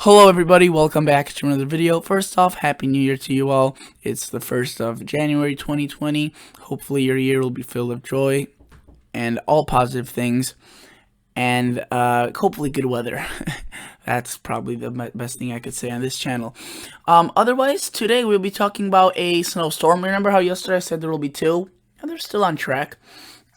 Hello everybody, welcome back to another video. First off, Happy New Year to you all. It's the 1st of January 2020. Hopefully your year will be filled with joy and all positive things. And hopefully good weather. That's probably the best thing I could say on this channel. Otherwise, today we'll be talking about a snowstorm. Remember how yesterday I said there will be two? And they're still on track.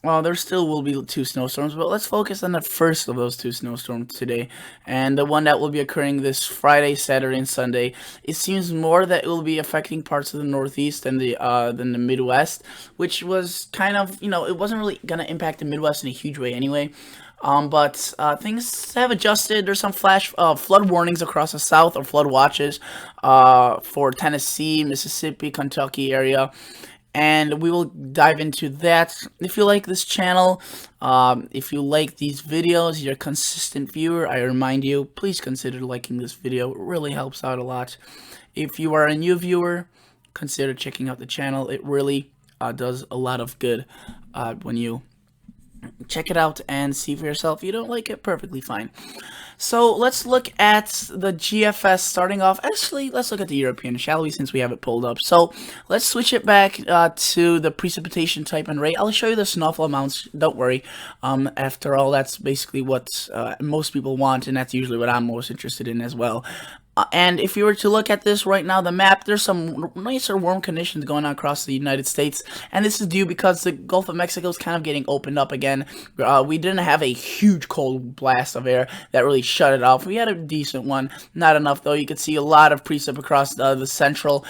Well, there still will be two snowstorms, but let's focus on the first of those two snowstorms today, and the one that will be occurring this Friday, Saturday, and Sunday. It seems more that it will be affecting parts of the Northeast than the Midwest, which was kind of, it wasn't really gonna impact the Midwest in a huge way anyway. But things have adjusted. There's some flash flood warnings across the South, or flood watches for Tennessee, Mississippi, Kentucky area. And we will dive into that. If you like this channel, if you like these videos, you're a consistent viewer, I remind you, please consider liking this video. It really helps out a lot. If you are a new viewer, consider checking out the channel. It really does a lot of good when you check it out and see for yourself. If you don't like it, perfectly fine. So let's look at the GFS starting off. Actually, let's look at the European, shall we, since we have it pulled up. So let's switch it back to the precipitation type and rate. I'll show you the snowfall amounts, don't worry. After all, that's basically what most people want, and that's usually what I'm most interested in as well. And if you were to look at this right now, the map, there's some nicer warm conditions going on across the United States. And this is due because the Gulf of Mexico is kind of getting opened up again. We didn't have a huge cold blast of air that really shut it off. We had a decent one. Not enough, though. You could see a lot of precip across the central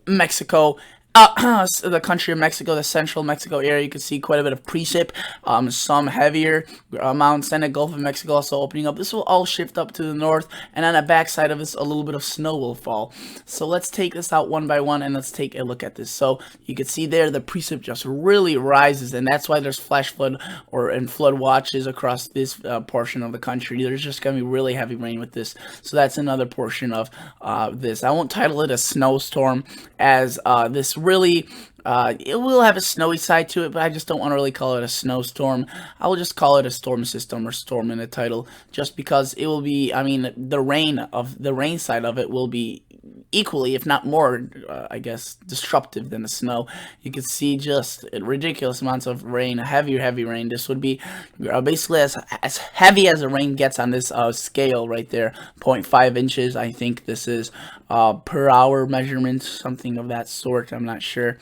Mexico. The country of Mexico, the central Mexico area, you can see quite a bit of precip, some heavier amounts, and the Gulf of Mexico also opening up. This will all shift up to the north, and on the backside of this, a little bit of snow will fall. So let's take this out one by one, and let's take a look at this. So you can see there, the precip just really rises, and that's why there's flash flood and flood watches across this portion of the country. There's just going to be really heavy rain with this. So that's another portion of this. I won't title it a snowstorm, as this really it will have a snowy side to it, but I just don't want to really call it a snowstorm. I will just call it a storm system, or storm in the title, just because it will be, the rain side of it will be equally, if not more, I guess, disruptive than the snow. You can see just ridiculous amounts of rain, heavy rain. This would be basically as heavy as the rain gets on this scale right there, 0.5 inches. I think this is per hour measurements, something of that sort. I'm not sure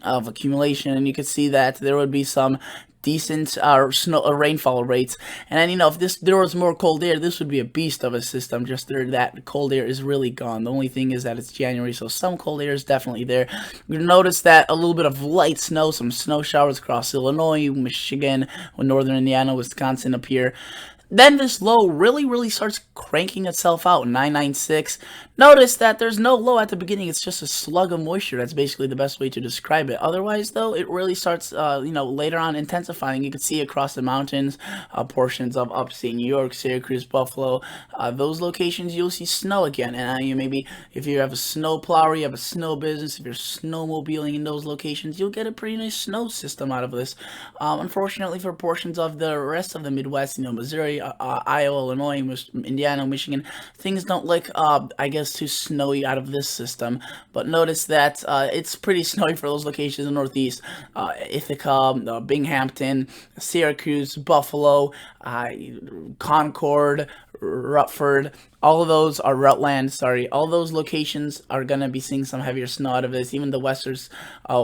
of accumulation, and you can see that there would be some decent rainfall rates. And then, if there was more cold air, this would be a beast of a system. Just that cold air is really gone. The only thing is that it's January, so some cold air is definitely there. You'll notice that a little bit of light snow, some snow showers across Illinois, Michigan, northern Indiana, Wisconsin up here. Then this low really starts cranking itself out, 996. Notice that there's no low at the beginning. It's just a slug of moisture. That's basically the best way to describe it. Otherwise, though, it really starts, later on intensifying. You can see across the mountains, portions of upstate New York, Syracuse, Buffalo, those locations, you'll see snow again. And maybe if you have a snow plower, you have a snow business, if you're snowmobiling in those locations, you'll get a pretty nice snow system out of this. Unfortunately, for portions of the rest of the Midwest, Missouri, Iowa, Illinois, Indiana, Michigan, things don't look, too snowy out of this system. But notice that it's pretty snowy for those locations in the Northeast. Ithaca, Binghamton, Syracuse, Buffalo, Concord, Rutherford, all of those are Rutland, sorry, all those locations are going to be seeing some heavier snow out of this. Even the western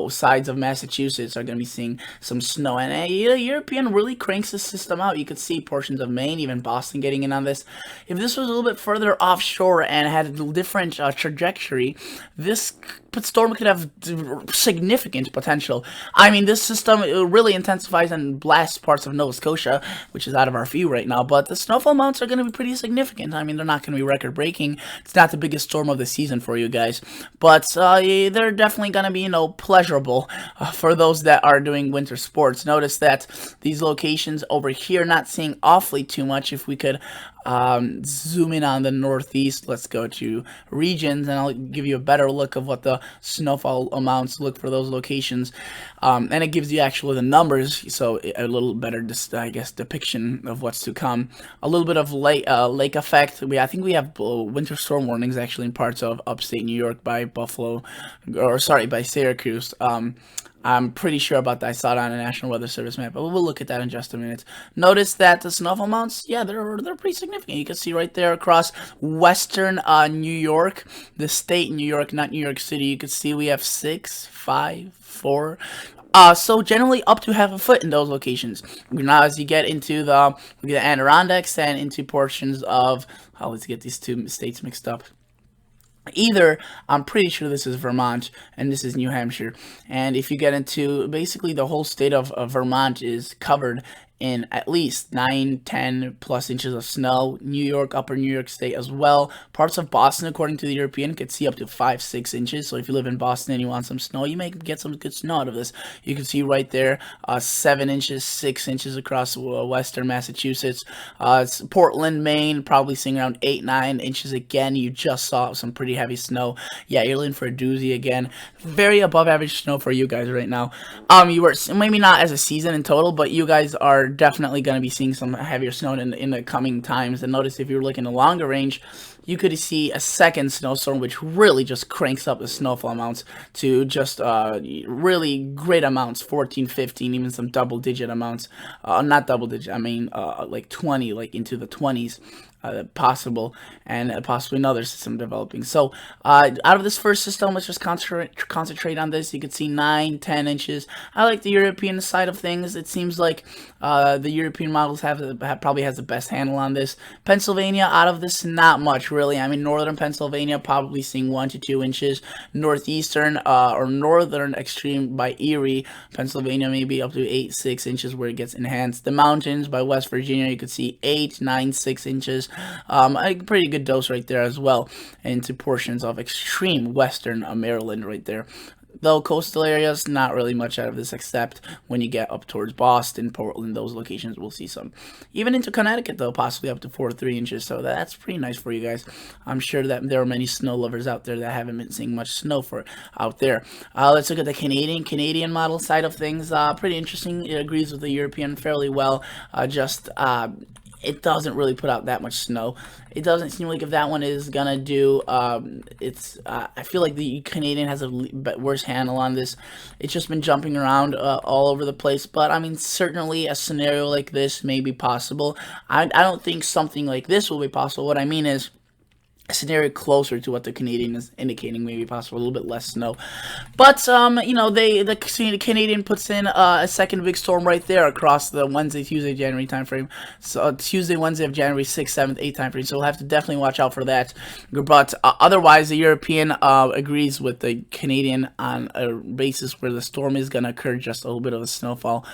sides of Massachusetts are going to be seeing some snow. And European really cranks the system out. You could see portions of Maine, even Boston getting in on this. If this was a little bit further offshore and had a different trajectory, this storm could have significant potential. This system, it really intensifies and blasts parts of Nova Scotia, which is out of our view right now, but the snowfall amounts are going to be pretty significant. They're not going to be record-breaking. It's not the biggest storm of the season for you guys, but they're definitely going to be, pleasurable for those that are doing winter sports. Notice that these locations over here not seeing awfully too much. If we could Zoom in on the Northeast. Let's go to regions, and I'll give you a better look of what the snowfall amounts look for those locations. And it gives you actually the numbers, so a little better, I guess, depiction of what's to come. A little bit of lake effect. I think we have winter storm warnings actually in parts of upstate New York by Buffalo, or sorry, by Syracuse. I'm pretty sure about that. I saw it on a National Weather Service map, but we'll look at that in just a minute. Notice that the snowfall amounts, yeah, they're pretty significant. You can see right there across western New York, the state New York, not New York City. You can see we have 6, 5, 4. So generally up to half a foot in those locations. Now, as you get into the Adirondacks and into portions of, let's get these two states mixed up. Either, I'm pretty sure this is Vermont and this is New Hampshire. And if you get into basically the whole state of Vermont is covered in at least 9, 10 plus inches of snow. New York, upper New York State as well. Parts of Boston, according to the European, could see up to 5, 6 inches. So if you live in Boston and you want some snow, you may get some good snow out of this. You can see right there, 7 inches, 6 inches across western Massachusetts. Portland, Maine, probably seeing around 8, 9 inches again. You just saw some pretty heavy snow. Yeah, you're in for a doozy again. Very above average snow for you guys right now. You were maybe not as a season in total, but you guys are definitely going to be seeing some heavier snow in the coming times. And notice if you're looking at longer range, you could see a second snowstorm, which really just cranks up the snowfall amounts to just really great amounts, 14, 15, even some double-digit amounts. Not double-digit, I mean like 20, like into the 20s. Possible, and possibly another system developing. So out of this first system, let's just concentrate on this. You can see 9, 10 inches. I like the European side of things. It seems like the European models probably has the best handle on this. Pennsylvania, out of this, not much really. I mean, northern Pennsylvania probably seeing 1 to 2 inches. Northeastern or northern extreme by Erie, Pennsylvania, maybe up to 8, 6 inches where it gets enhanced. The mountains by West Virginia, you could see 8, 9, 6 inches. A pretty good dose right there as well into portions of extreme western Maryland right there. Though coastal areas, not really much out of this except when you get up towards Boston, Portland, those locations we'll see some. Even into Connecticut though, possibly up to 4 to 3 inches, so that's pretty nice for you guys. I'm sure that there are many snow lovers out there that haven't been seeing much snow for out there. Let's look at the Canadian model side of things. Pretty interesting. It agrees with the European fairly well. It doesn't really put out that much snow. It doesn't seem like if that one is gonna do, I feel like the Canadian has a worse handle on this. It's just been jumping around all over the place, but I mean, certainly a scenario like this may be possible. I don't think something like this will be possible. What I mean is, a scenario closer to what the Canadian is indicating, maybe possible, a little bit less snow. But, you know, the Canadian puts in a second big storm right there across the Wednesday, Tuesday, January timeframe. So Tuesday, Wednesday of January 6th, 7th, 8th timeframe. So we'll have to definitely watch out for that. But otherwise, the European agrees with the Canadian on a basis where the storm is going to occur. Just a little bit of a snowfall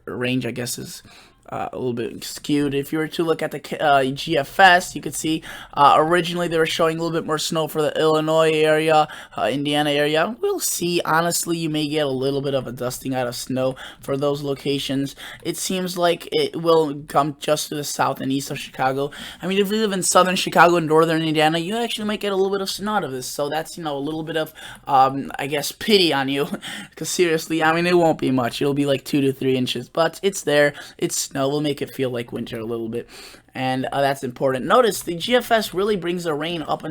range, I guess, is a little bit skewed. If you were to look at the GFS, you could see originally they were showing a little bit more snow for the Illinois area, Indiana area. We'll see. Honestly, you may get a little bit of a dusting out of snow for those locations. It seems like it will come just to the south and east of Chicago. I mean, if you live in southern Chicago and northern Indiana, you actually might get a little bit of snow out of this. So that's, you know, a little bit of, I guess, pity on you. Because seriously, I mean, it won't be much. It'll be like 2 to 3 inches. But it's there. It's snow. We'll make it feel like winter a little bit, and that's important. Notice the GFS really brings the rain up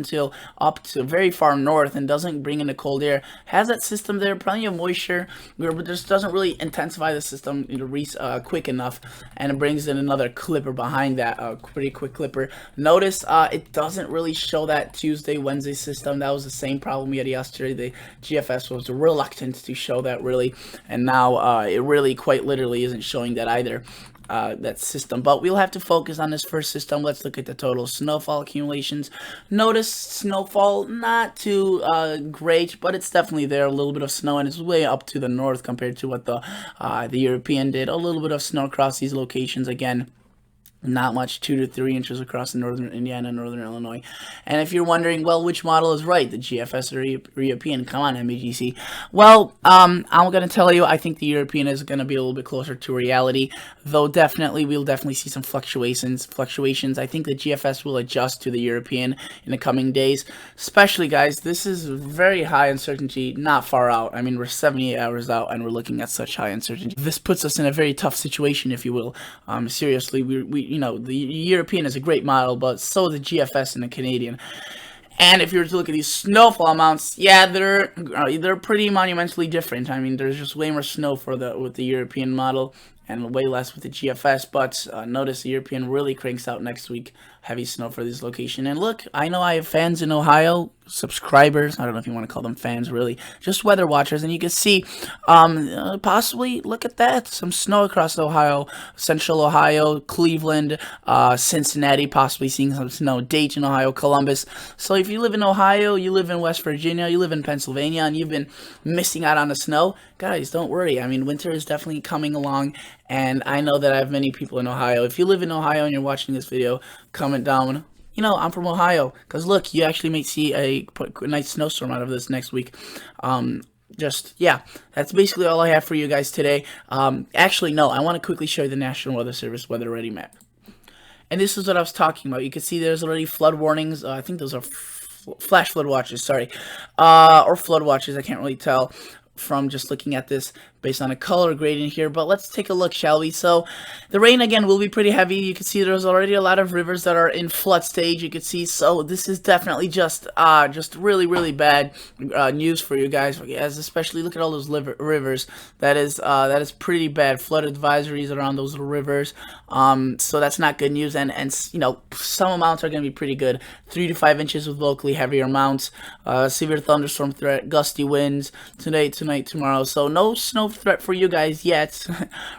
to very far north and doesn't bring in the cold air. Has that system there, plenty of moisture, but just doesn't really intensify the system quick enough, and it brings in another clipper behind that, pretty quick clipper. Notice it doesn't really show that Tuesday, Wednesday system. That was the same problem we had yesterday. The GFS was reluctant to show that really, and now it really quite literally isn't showing that either. That system, but we'll have to focus on this first system. Let's look at the total snowfall accumulations. Notice snowfall not too great, but it's definitely there. A little bit of snow, and it's way up to the north compared to what the European did. A little bit of snow across these locations again. Not much, 2 to 3 inches across the northern Indiana, northern Illinois. And if you're wondering, well, which model is right, the GFS or European? Come on, MEGC. Well, I'm going to tell you, I think the European is going to be a little bit closer to reality, though we'll definitely see some fluctuations. I think the GFS will adjust to the European in the coming days, especially, guys, this is very high uncertainty, not far out. I mean, we're 78 hours out, and we're looking at such high uncertainty. This puts us in a very tough situation, if you will. Seriously, you know, the European is a great model, but so the GFS and the Canadian. And if you were to look at these snowfall amounts, yeah, they're pretty monumentally different. I mean, there's just way more snow with the European model and way less with the GFS. But notice the European really cranks out next week. Heavy snow for this location. And look, I know I have fans in Ohio, subscribers. I don't know if you want to call them fans, really. Just weather watchers. And you can see, possibly, look at that. Some snow across Ohio, central Ohio, Cleveland, Cincinnati, possibly seeing some snow. Dayton, Ohio, Columbus. So if you live in Ohio, you live in West Virginia, you live in Pennsylvania, and you've been missing out on the snow, guys, don't worry. I mean, winter is definitely coming along. And I know that I have many people in Ohio. If you live in Ohio and you're watching this video, comment down, you know, I'm from Ohio. Because look, you actually may see a nice snowstorm out of this next week. Yeah, that's basically all I have for you guys today. Actually, no, I want to quickly show you the National Weather Service Weather Ready map. And this is what I was talking about. You can see there's already flood warnings. I think those are flash flood watches, sorry. Or flood watches, I can't really tell from just looking at this based on a color gradient here, but let's take a look, shall we? So the rain again will be pretty heavy. You can see there's already a lot of rivers that are in flood stage. You can see, so this is definitely just really bad news for you guys, as especially look at all those rivers. That is pretty bad. Flood advisories around those rivers. So that's not good news. And you know, some amounts are going to be pretty good. 3 to 5 inches with locally heavier amounts. Severe thunderstorm threat, gusty winds tonight, tomorrow. So no snow threat for you guys yet.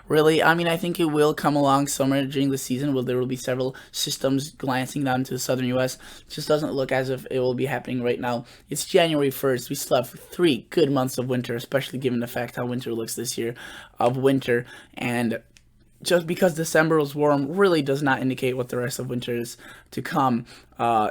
Really, I mean, I think it will come along somewhere during the season. There will be several systems glancing down to the southern U.S. It just doesn't look as if it will be happening right now. It's January 1st. We still have 3 good months of winter, especially given the fact how winter looks this year of winter. And just because December was warm really does not indicate what the rest of winter is to come,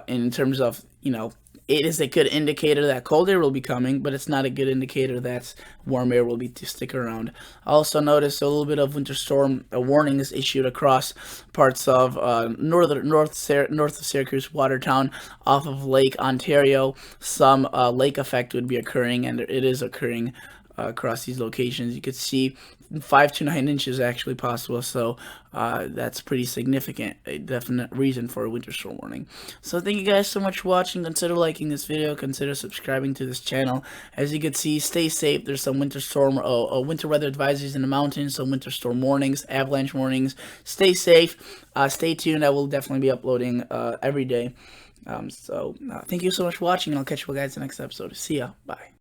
in terms of, you know, it is a good indicator that cold air will be coming, but it's not a good indicator that warm air will be to stick around. I also noticed a little bit of winter storm warnings issued across parts of north of Syracuse, Watertown, off of Lake Ontario. Some lake effect would be occurring, and it is occurring across these locations. You could see 5 to 9 inches actually possible, so that's pretty significant, a definite reason for a winter storm warning. So thank you guys so much for watching. Consider liking this video, consider subscribing to this channel. As you can see, stay safe. There's some winter storm winter weather advisories in the mountains, some winter storm warnings, avalanche warnings. Stay safe, stay tuned. I will definitely be uploading every day. Thank you so much for watching, and I'll catch you guys in the next episode. See ya, bye.